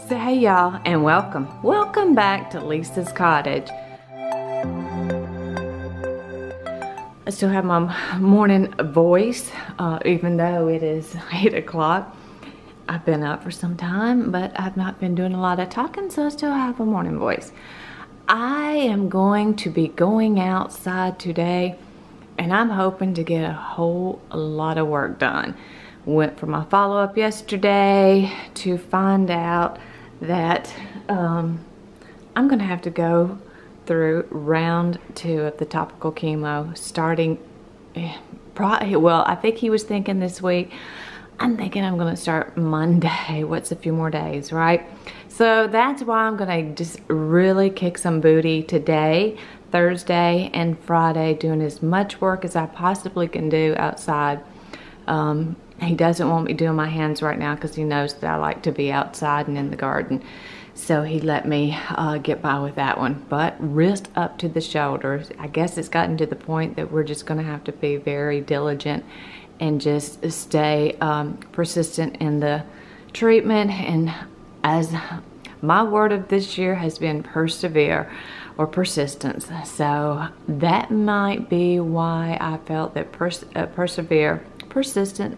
So hey y'all, and welcome back to Leesah's Cottage. I still have my morning voice, even though it is 8 o'clock. I've been up for some time, but I've not been doing a lot of talking, so I still have a morning voice. I am going to be going outside today, and I'm hoping to get a whole lot of work done. Went for my follow-up yesterday to find out that I'm gonna have to go through round 2 of the topical chemo starting well, I think he was thinking this week. I'm thinking I'm gonna start Monday. What's a few more days, right? So that's why I'm gonna just really kick some booty today, Thursday and Friday, doing as much work as I possibly can do outside. He doesn't want me doing my hands right now because he knows that I like to be outside and in the garden. So he let me get by with that one. But wrist up to the shoulders. I guess it's gotten to the point that we're just going to have to be very diligent and just stay persistent in the treatment. And as my word of this year has been persevere or persistence. So that might be why I felt that persistent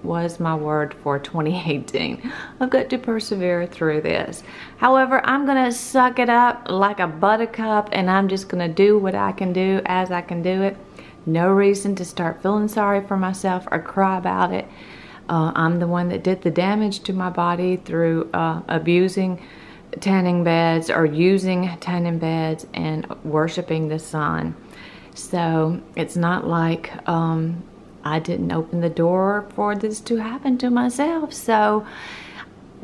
was my word for 2018. I've got to persevere through this. However, I'm gonna suck it up like a buttercup, and I'm just gonna do what I can do as I can do it. No reason to start feeling sorry for myself or cry about it. I'm the one that did the damage to my body through abusing tanning beds or using tanning beds and worshiping the sun. So it's not like I didn't open the door for this to happen to myself. So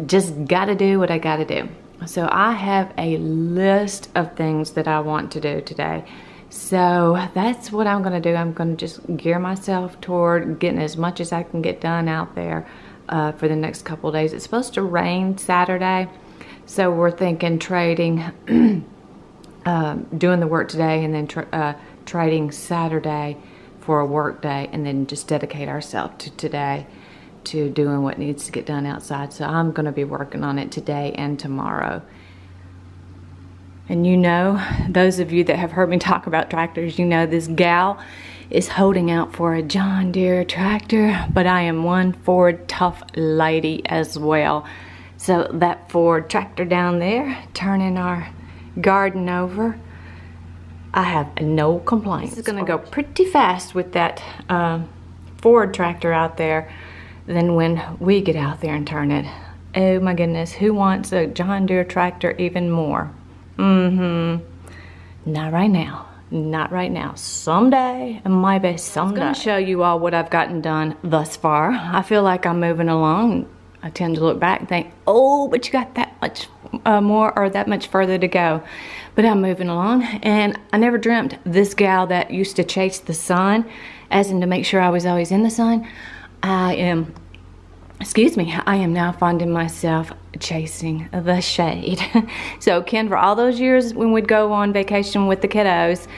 just gotta do what I gotta do. So I have a list of things that I want to do today. So that's what I'm gonna do. I'm gonna just gear myself toward getting as much as I can get done out there for the next couple of days. It's supposed to rain Saturday. So we're thinking trading, doing the work today and then trading Saturday for a work day, and then just dedicate ourselves to today to doing what needs to get done outside. So I'm going to be working on it today and tomorrow. And you know, those of you that have heard me talk about tractors, you know this gal is holding out for a John Deere tractor, but I am one Ford tough lady as well. So that Ford tractor down there, turning our garden over, I have no complaints. It's gonna go pretty fast with that Ford tractor out there than when we get out there and turn it. Oh my goodness, who wants a John Deere tractor even more? Not right now. Not right now. Someday, maybe someday. I'm gonna show you all what I've gotten done thus far. I feel like I'm moving along. I tend to look back and think, oh, but you got that much more or that much further to go. But I'm moving along, and I never dreamt this gal that used to chase the sun, as in to make sure I was always in the sun, I am now finding myself chasing the shade. So Ken, for all those years when we'd go on vacation with the kiddos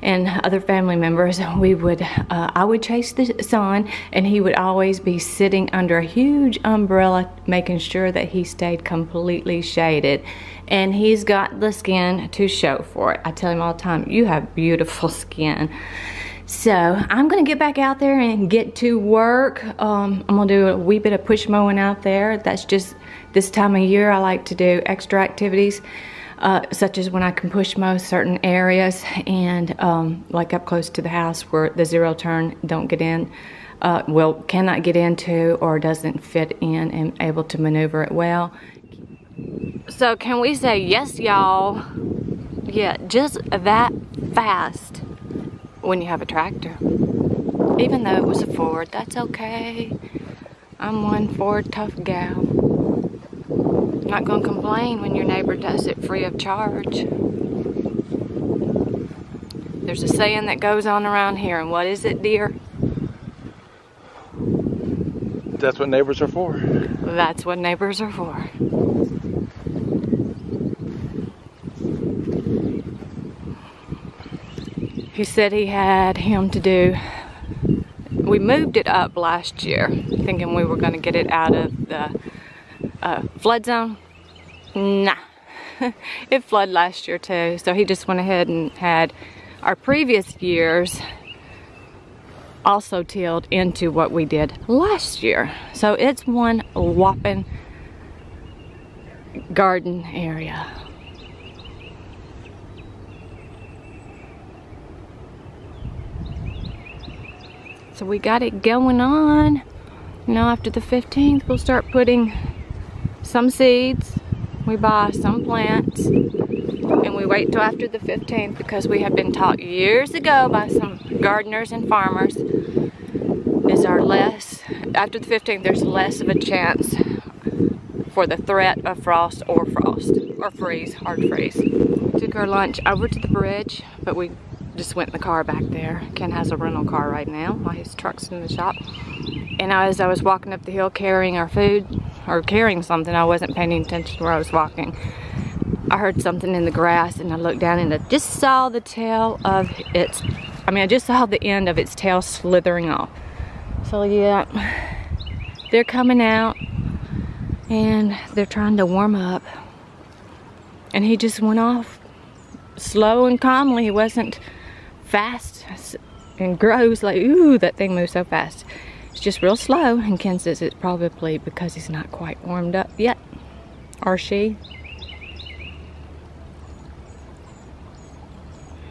and other family members, I would chase the sun, and he would always be sitting under a huge umbrella making sure that he stayed completely shaded. And he's got the skin to show for it. I tell him all the time, you have beautiful skin. So I'm gonna get back out there and get to work. I'm gonna do a wee bit of push mowing out there. That's just this time of year I like to do extra activities. Such as when I can push mow certain areas, and like up close to the house where the zero turn don't get in, cannot get into or doesn't fit in and able to maneuver it well. So can we say yes, y'all? Yeah, just that fast when you have a tractor. Even though it was a Ford, that's okay. I'm one Ford tough gal. Not gonna complain when your neighbor does it free of charge. There's a saying that goes on around here, and what is it, dear? That's what neighbors are for. That's what neighbors are for. He said he had him to do, we moved it up last year, thinking we were gonna get it out of the flood zone. Nah. It flooded last year too, so he just went ahead and had our previous years also tilled into what we did last year. So it's one whopping garden area. So we got it going on. You know, after the 15th, we'll start putting some seeds. We buy some plants, and we wait till after the 15th because we have been taught years ago by some gardeners and farmers after the 15th, there's less of a chance for the threat of frost or freeze, hard freeze. Took our lunch over to the bridge, but we just went in the car back there. Ken has a rental car right now while his truck's in the shop. And as I was walking up the hill carrying our food, or carrying something, I wasn't paying attention to where I was walking. I heard something in the grass, and I looked down and I just saw the tail of its, I just saw the end of its tail slithering off. So yeah, they're coming out and they're trying to warm up. And he just went off slow and calmly. He wasn't fast and gross like, ooh, that thing moves so fast. It's just real slow, and Ken says it's probably because he's not quite warmed up yet, or she.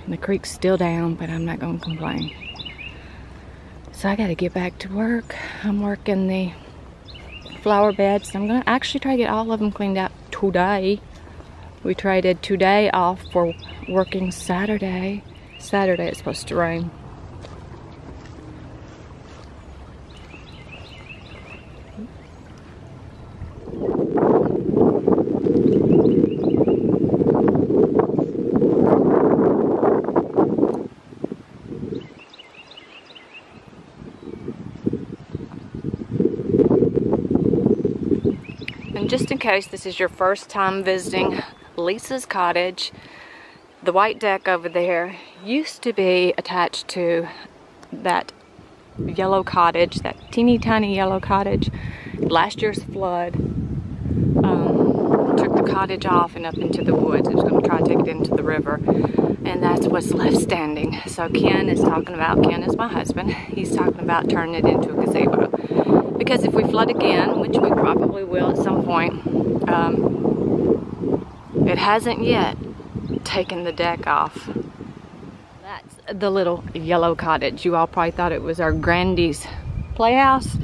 The creek's still down, but I'm not gonna complain. So I gotta get back to work. I'm working the flower beds. I'm gonna actually try to get all of them cleaned out today. We traded today off for working Saturday. Saturday it's supposed to rain. And just in case this is your first time visiting Leesah's cottage, the white deck over there used to be attached to that yellow cottage, that teeny tiny yellow cottage. Last year's flood took the cottage off and up into the woods. It was going to try to take it into the river, and that's what's left standing. So Ken is my husband, he's talking about turning it into a gazebo. Because if we flood again, which we probably will at some point, it hasn't yet taken the deck off. That's the little yellow cottage. You all probably thought it was our Grandy's playhouse.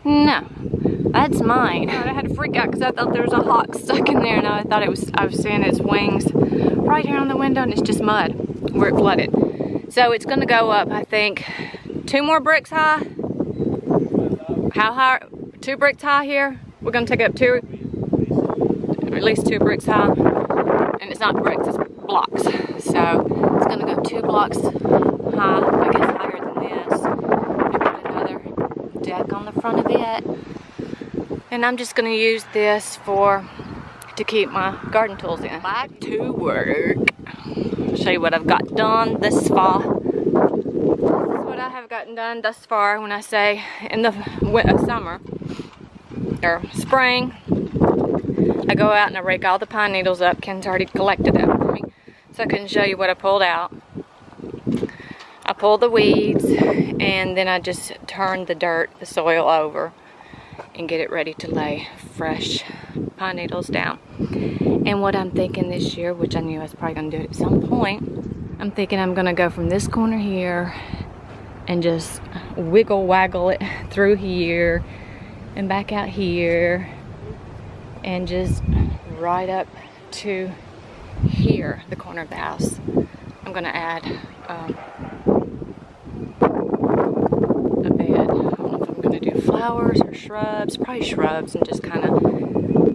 No, that's mine. I had to freak out because I thought there was a hawk stuck in there, and I was seeing its wings right here on the window, and it's just mud where it flooded. So it's gonna go up, I think, 2 more bricks high. How high? 2 bricks high here. We're gonna take it up 2, or at least 2 bricks high. And it's not bricks, it's blocks. So it's gonna go 2 blocks high, I guess higher than this. And put another deck on the front of it. And I'm just gonna use this to keep my garden tools in. Back to work. I'll show you what I've got done this far. What I have gotten done thus far. When I say in the summer or spring, I go out and I rake all the pine needles up. Ken's already collected that for me, so I can show you what I pulled out. I pull the weeds, and then I just turn the soil over and get it ready to lay fresh pine needles down. And what I'm thinking this year, which I knew I was probably going to do it at some point, I'm thinking I'm going to go from this corner here and just waggle it through here and back out here and just right up to here, the corner of the house. I'm gonna add a bed. I don't know if I'm gonna do flowers or shrubs, probably shrubs, and just kind of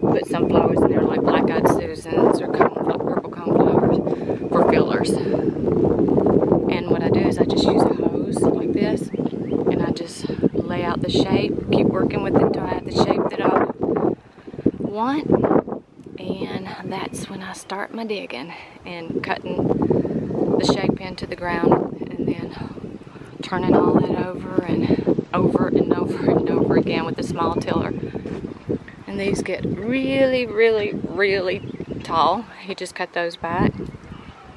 put some flowers in there like black-eyed Susans or purple coneflowers for fillers. And what I do is I just use a hose like this, and I just lay out the shape, keep working with it until I have the shape that I want. And that's when I start my digging and cutting the shape into the ground, and then turning all that over and over and over and over again with the small tiller. And And these get really, really, really tall. He just cut those back.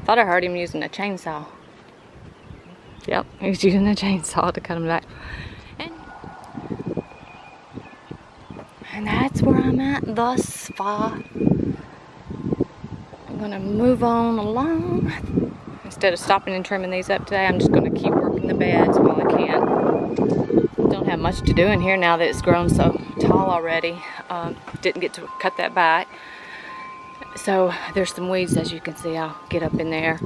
Thought I heard him using a chainsaw. Yep, he's using a chainsaw to cut them back. And that's where I'm at thus far. I'm gonna move on along. Instead of stopping and trimming these up today, I'm just gonna keep working the beds while I can. Don't have much to do in here now that it's grown so tall already. Didn't get to cut that back. So there's some weeds, as you can see. I'll get up in there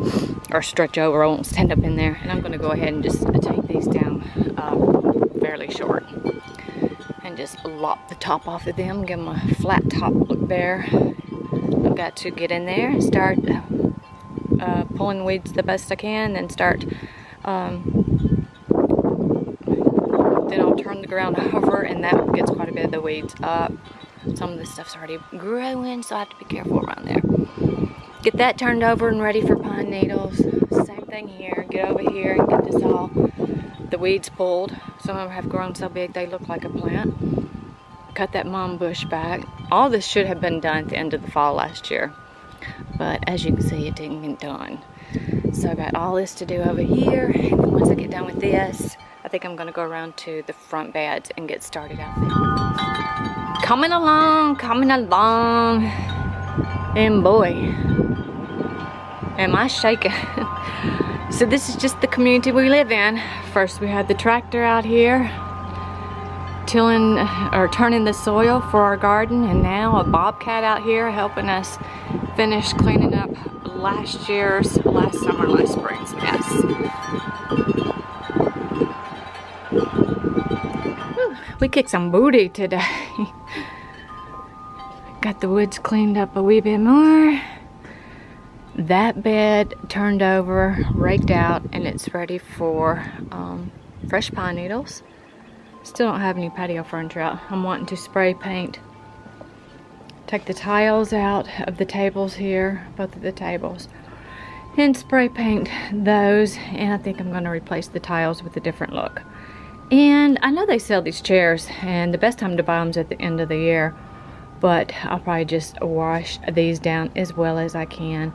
or stretch over. I won't stand up in there. And I'm gonna go ahead and just take these down fairly short. And just lop the top off of them, give them a flat top look there. I've got to get in there and start pulling weeds the best I can, and start then I'll turn the ground over, and that gets quite a bit of the weeds up. Some of this stuff's already growing, so I have to be careful around there. Get that turned over and ready for pine needles. Same thing here. Get over here and get this all, the weeds pulled. Some of them have grown so big they look like a plant. Cut that mom bush back. All this should have been done at the end of the fall last year, but as you can see, it didn't get done. So I got all this to do over here, and then once I get done with this, I think I'm gonna go around to the front beds and get started out there. Coming along, and boy, am I shaking. So this is just the community we live in. First we had the tractor out here tilling or turning the soil for our garden, and now a bobcat out here helping us finish cleaning up last spring's mess. Whew, we kicked some booty today. Got the woods cleaned up a wee bit more. That bed turned over, raked out, and it's ready for fresh pine needles. Still don't have any patio furniture out. I'm wanting to spray paint. Take the tiles out of the tables here, both of the tables, and spray paint those. And I think I'm going to replace the tiles with a different look. And I know they sell these chairs, and the best time to buy them is at the end of the year. But I'll probably just wash these down as well as I can,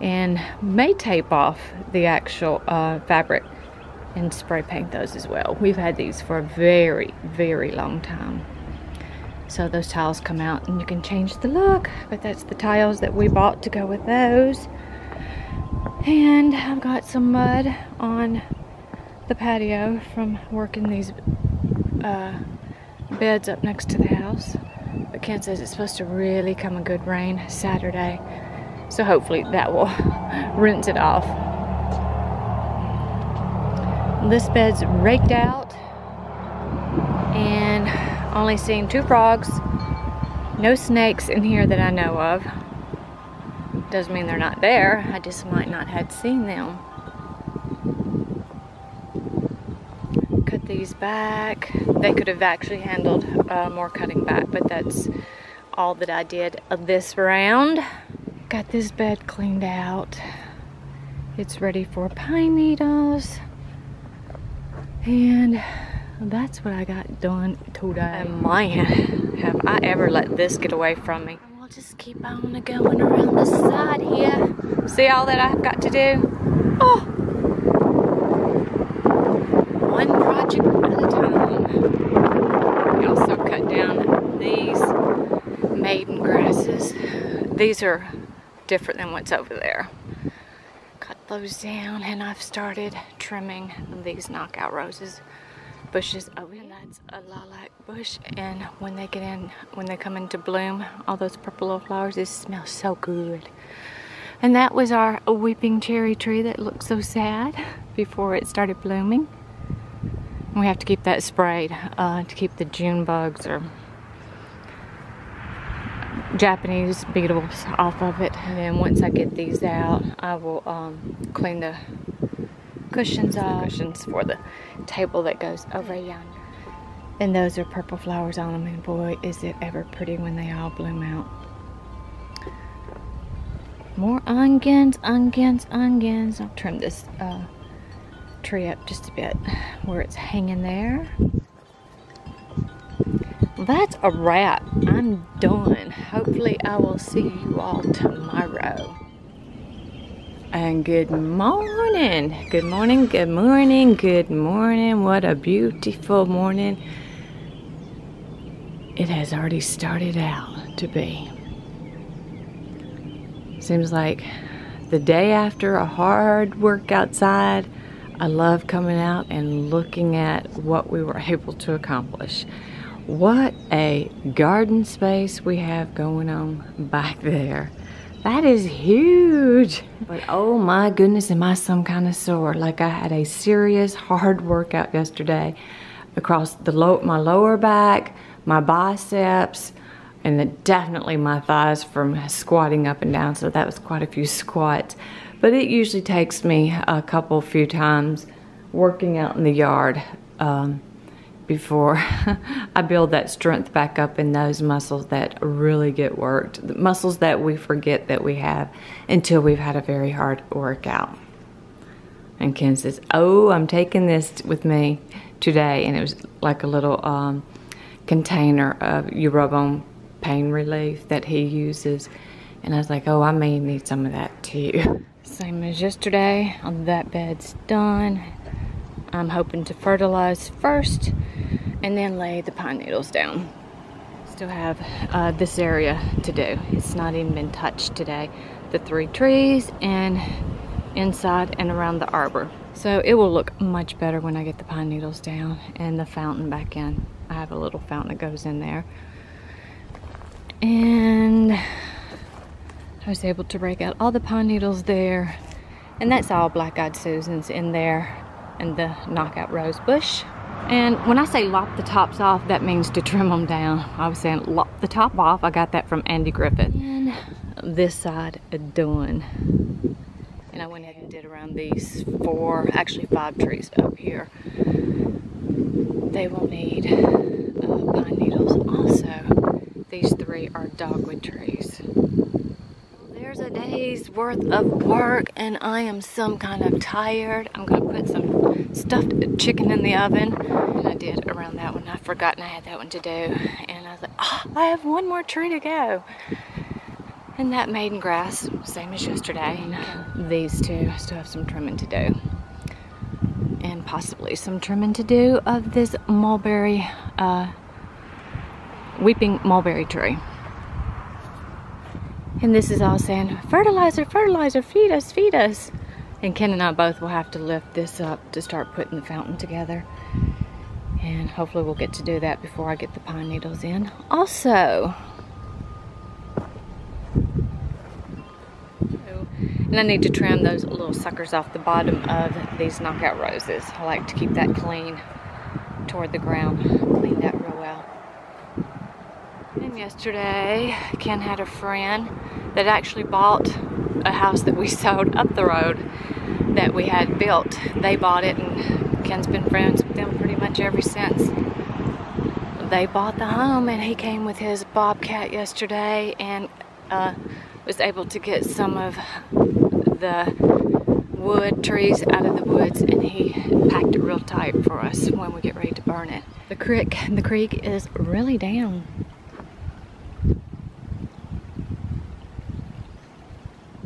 and may tape off the actual fabric and spray paint those as well. We've had these for a very, very long time. So those tiles come out and you can change the look, but that's the tiles that we bought to go with those. And I've got some mud on the patio from working these beds up next to the house. But Ken says it's supposed to really come a good rain Saturday, so hopefully that will rinse it off. This bed's raked out, and only seen 2 frogs. No snakes in here that I know of. Doesn't mean they're not there, I just might not have seen them. Cut these back. They could have actually handled more cutting back, but that's all that I did of this round. Got this bed cleaned out. It's ready for pine needles. And that's what I got done today. And man, have I ever let this get away from me. We'll just keep on going around the side here. See all that I've got to do? Oh! One project at a time. We also cut down these maiden grasses. These are different than what's over there. Cut those down, and I've started trimming these knockout roses bushes over here. And that's a lilac bush, and when they come into bloom, all those purple little flowers, it smells so good. And that was our weeping cherry tree that looked so sad before it started blooming. And we have to keep that sprayed to keep the June bugs or Japanese beetles off of it. And then once I get these out, I will clean the cushions off. Cushions for the table that goes over yonder. And those are purple flowers on them, and boy, is it ever pretty when they all bloom out. More onions. I'll trim this tree up just a bit where it's hanging there. that's a wrap. I'm done. Hopefully I will see you all tomorrow. And good morning. Good morning, good morning, good morning. What a beautiful morning it has already started out to be. Seems like the day after a hard work outside, I love coming out and looking at what we were able to accomplish. What a garden space we have going on back there. That is huge. But oh my goodness, am I some kind of sore. Like I had a serious hard workout yesterday across my lower back, my biceps, and definitely my thighs from squatting up and down. So that was quite a few squats. But it usually takes me a few times working out in the yard before I build that strength back up in those muscles that really get worked. The muscles that we forget that we have until we've had a very hard workout. And Ken says, oh, I'm taking this with me today. And it was like a little container of you rub on pain relief that he uses. And I was like, oh, I may need some of that too. Same as yesterday, that bed's done. I'm hoping to fertilize first and then lay the pine needles down. Still have this area to do. It's not even been touched today. The 3 trees and inside and around the arbor. So it will look much better when I get the pine needles down and the fountain back in. I have a little fountain that goes in there. And I was able to break out all the pine needles there. And that's all black-eyed Susans in there and the knockout rose bush. And when I say lop the tops off, that means to trim them down. I was saying lop the top off. I got that from Andy Griffith. And this side done. And I went ahead and did around these 5 trees up here. They will need pine needles also. These 3 are dogwood trees. There's a day's worth of work and I am some kind of tired. I'm gonna put some stuffed chicken in the oven. And I did around that one. I've forgotten I had that one to do. And I was like, oh, I have one more tree to go. And that maiden grass, same as yesterday. And these 2 still have some trimming to do. And possibly some trimming to do of this mulberry, weeping mulberry tree. And this is all saying, fertilizer, fertilizer, feed us, feed us. And Ken and I both will have to lift this up to start putting the fountain together. And hopefully we'll get to do that before I get the pine needles in. Also, and I need to trim those little suckers off the bottom of these knockout roses. I like to keep that clean toward the ground, cleaned out real well. And yesterday, Ken had a friend that actually bought a house that we sold up the road that we had built. They bought it and Ken's been friends with them pretty much ever since. They bought the home and he came with his bobcat yesterday and was able to get some of the wood trees out of the woods and he packed it real tight for us when we get ready to burn it. The creek is really down.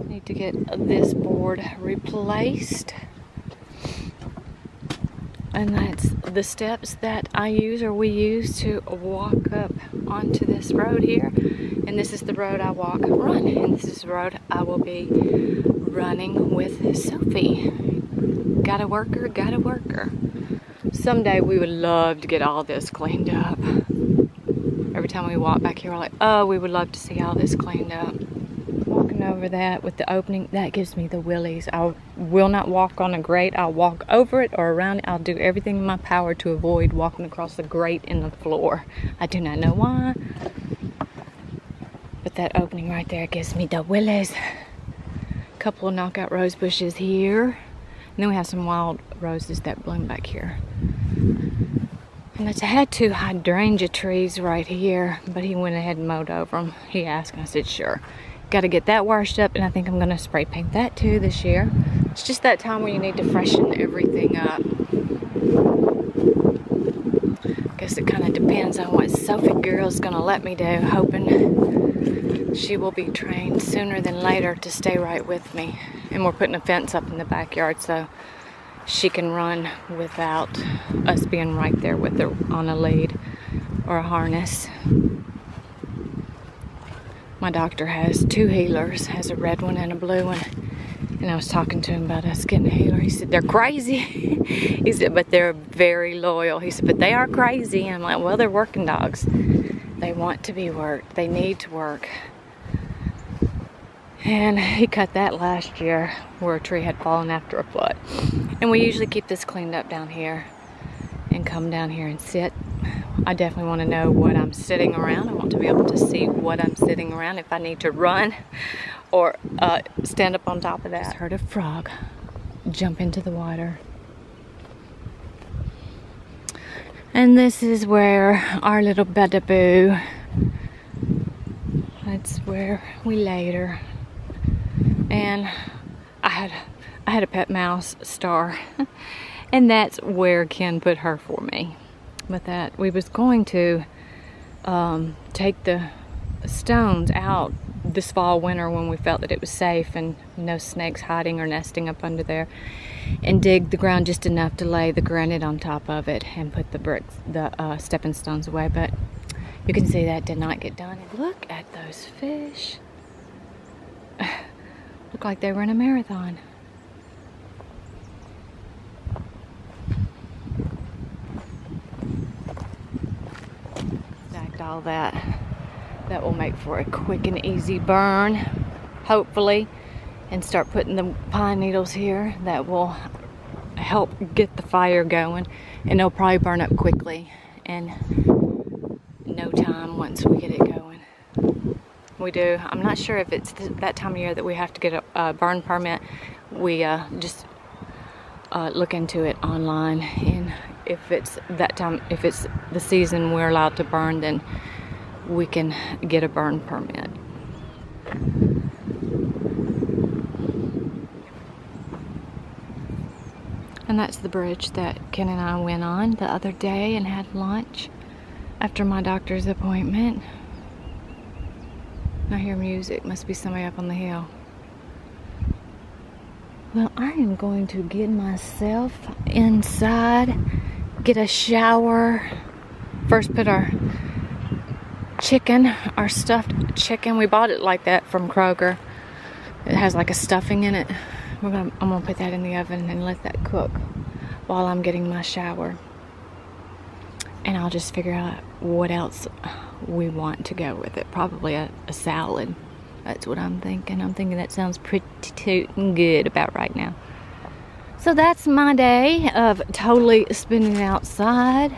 Need to get this board replaced. And that's the steps that I use or we use to walk up onto this road here. And this is the road I run. And this is the road I will be running with Sophie. Got a worker, got a worker. Someday we would love to get all this cleaned up. Every time we walk back here, we're like, oh, we would love to see all this cleaned up. Walking over that with the opening, that gives me the willies. I will not walk on a grate. I'll walk over it or around it. I'll do everything in my power to avoid walking across the grate in the floor. I do not know why, but that opening right there gives me the willies. A couple of knockout rose bushes here. And then we have some wild roses that bloom back here. And I had 2 hydrangea trees right here, but he went ahead and mowed over them. He asked and I said, sure. Got to get that washed up, and I think I'm going to spray paint that too this year. It's just that time where you need to freshen everything up. guess it kind of depends on what Sophie girl's gonna let me do, hoping she will be trained sooner than later to stay right with me. And we're putting a fence up in the backyard so she can run without us being right there with her on a lead or a harness. My doctor has 2 healers, has a red one and a blue one. And I was talking to him about us getting a healer. He said, they're crazy. He said, but they're very loyal. He said, but they are crazy. And I'm like, well, they're working dogs. They want to be worked. They need to work. And he cut that last year where a tree had fallen after a flood. And we usually keep this cleaned up down here and come down here and sit. I definitely want to know what I'm sitting around. I want to be able to see what I'm sitting around, if I need to run or stand up on top of that. Just heard a frog jump into the water. And this is where our little boo, that's where we laid her. And I had a pet mouse, Star, and that's where Ken put her for me. But that we was going to take the stones out this fall, winter, when we felt that it was safe and no snakes hiding or nesting up under there, and dig the ground just enough to lay the granite on top of it and put the bricks, the stepping stones away. But you can see that did not get done. And look at those fish. Look like they were in a marathon. All that will make for a quick and easy burn, hopefully, and start putting the pine needles here. That will help get the fire going, and it'll probably burn up quickly in no time once we get it going. We do. I'm not sure if it's that time of year that we have to get a burn permit. We just look into it online, and if it's that time, if it's the season we're allowed to burn, then we can get a burn permit. And that's the bridge that Ken and I went on the other day and had lunch after my doctor's appointment. I hear music, must be somebody up on the hill. Well, I am going to get myself inside, get a shower. First put our chicken, our stuffed chicken. We bought it like that from Kroger. It has like a stuffing in it. I'm gonna put that in the oven and let that cook while I'm getting my shower. And I'll just figure out what else we want to go with it. Probably a salad. That's what I'm thinking. I'm thinking that sounds pretty tootin' good about right now. So that's my day of totally spending it outside.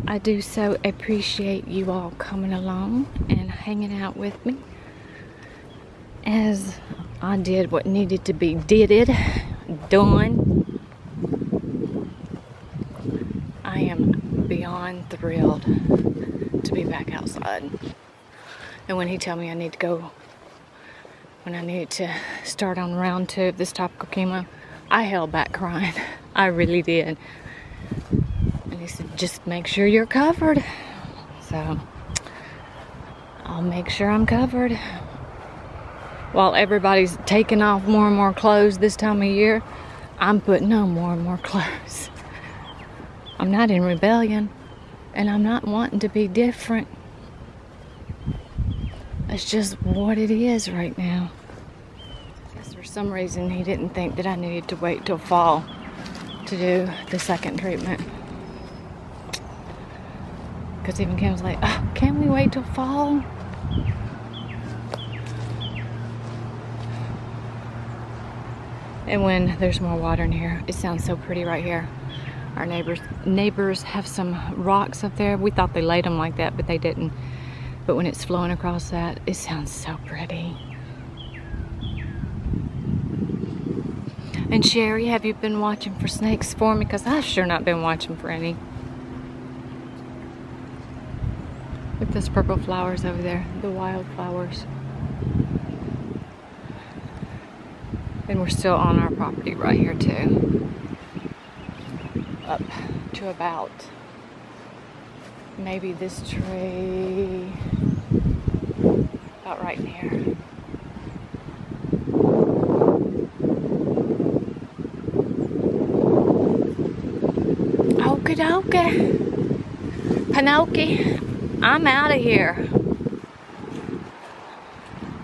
I do so appreciate you all coming along and hanging out with me as I did what needed to be done. I am beyond thrilled to be back outside. And when he told me I need to go, when I needed to start on round 2 of this topical chemo, I held back crying. I really did. And he said, just make sure you're covered. So I'll make sure I'm covered. While everybody's taking off more and more clothes this time of year, I'm putting on more and more clothes. I'm not in rebellion, and I'm not wanting to be different. It's just what it is right now. I guess for some reason he didn't think that I needed to wait till fall to do the second treatment. Because even Kim was like, oh, can we wait till fall? And when there's more water in here, it sounds so pretty right here. Our neighbors have some rocks up there. We thought they laid them like that, but they didn't. But when it's flowing across that, it sounds so pretty. And Sherry, have you been watching for snakes for me? Because I've sure not been watching for any. Look at those purple flowers over there, the wildflowers. And we're still on our property right here too. Up to about maybe this tree, about right in here. Okie dokie, Pinocchio, I'm out of here.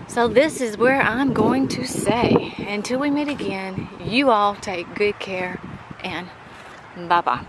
So this is where I'm going to say, until we meet again, you all take good care and bye-bye.